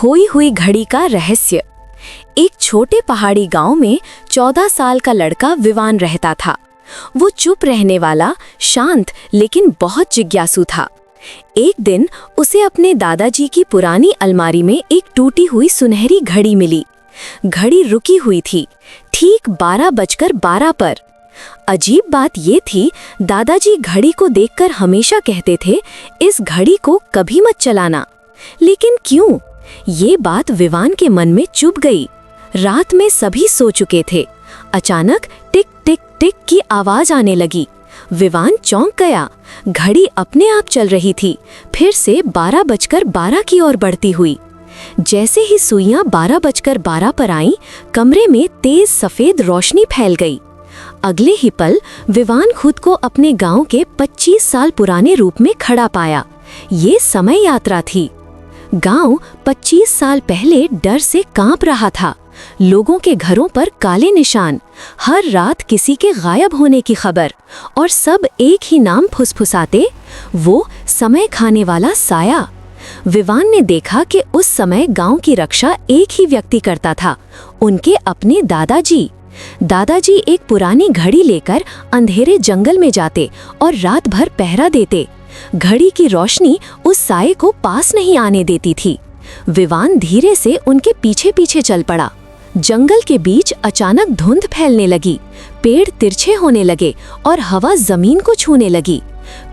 खोई हुई घड़ी का रहस्य। एक छोटे पहाड़ी गांव में 14 साल का लड़का विवान रहता था। वो चुप रहने वाला, शांत लेकिन बहुत जिज्ञासु था। एक दिन उसे अपने दादाजी की पुरानी अलमारी में एक टूटी हुई सुनहरी घड़ी मिली। घड़ी रुकी हुई थी, ठीक 12:12 पर। अजीब बात ये थी, दादाजी घड़ी को देखकर हमेशा कहते थे, इस घड़ी को कभी मत चलाना। लेकिन क्यों? ये बात विवान के मन में चुभ गई। रात में सभी सो चुके थे। अचानक टिक टिक टिक की आवाज आने लगी। विवान चौंक गया। घड़ी अपने आप चल रही थी, फिर से 12:12 की ओर बढ़ती हुई। जैसे ही सुइयां 12:12 पर आईं, कमरे में तेज सफेद रोशनी फैल गई। अगले ही पल विवान खुद को अपने गांव के 25 साल पुराने रूप में खड़ा पाया। ये समय यात्रा थी। गांव 25 साल पहले डर से कांप रहा था। लोगों के घरों पर काले निशान, हर रात किसी के गायब होने की खबर, और सब एक ही नाम फुसफुसाते, वो समय खाने वाला साया। विवान ने देखा कि उस समय गांव की रक्षा एक ही व्यक्ति करता था, उनके अपने दादाजी। दादाजी एक पुरानी घड़ी लेकर अंधेरे जंगल में जाते और रात भर पहरा देते। घड़ी की रोशनी उस साये को पास नहीं आने देती थी। विवान धीरे से उनके पीछे पीछे चल पड़ा। जंगल के बीच अचानक धुंध फैलने लगी, पेड़ तिरछे होने लगे और हवा जमीन को छूने लगी।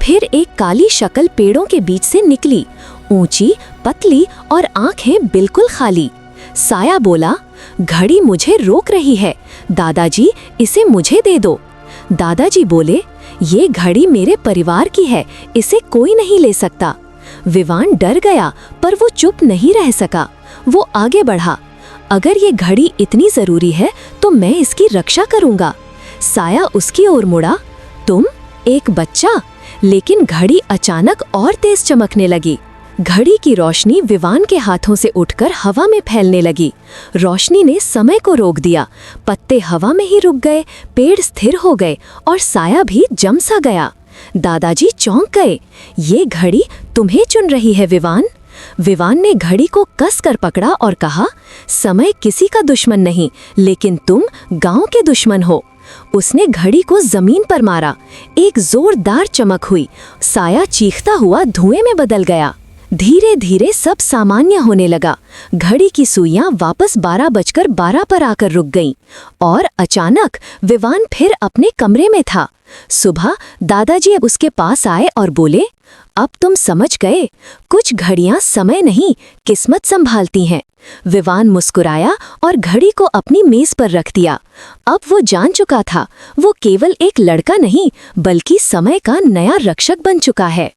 फिर एक काली शक्ल पेड़ों के बीच से निकली, ऊंची, पतली और आंखें बिल्कुल खाली। साया बोला, घड़ी मुझे रोक रही है, दादाजी इसे मुझे दे दो। दादाजी बोले, ये घड़ी मेरे परिवार की है, इसे कोई नहीं ले सकता। विवान डर गया, पर वो चुप नहीं रह सका। वो आगे बढ़ा, अगर ये घड़ी इतनी जरूरी है तो मैं इसकी रक्षा करूंगा। साया उसकी ओर मुड़ा, तुम एक बच्चा? लेकिन घड़ी अचानक और तेज चमकने लगी। घड़ी की रोशनी विवान के हाथों से उठकर हवा में फैलने लगी। रोशनी ने समय को रोक दिया। पत्ते हवा में ही रुक गए, पेड़ स्थिर हो गए और साया भी जम सा गया। दादाजी चौंक गए, ये घड़ी तुम्हें चुन रही है विवान। विवान ने घड़ी को कस कर पकड़ा और कहा, समय किसी का दुश्मन नहीं, लेकिन तुम गांव के दुश्मन हो। उसने घड़ी को जमीन पर मारा। एक जोरदार चमक हुई। साया चीखता हुआ धुएं में बदल गया। धीरे धीरे सब सामान्य होने लगा। घड़ी की सुइयां वापस 12:12 पर आकर रुक गईं और अचानक विवान फिर अपने कमरे में था। सुबह दादाजी उसके पास आए और बोले, अब तुम समझ गए, कुछ घड़ियां समय नहीं, किस्मत संभालती हैं। विवान मुस्कुराया और घड़ी को अपनी मेज पर रख दिया। अब वो जान चुका था, वो केवल एक लड़का नहीं, बल्कि समय का नया रक्षक बन चुका है।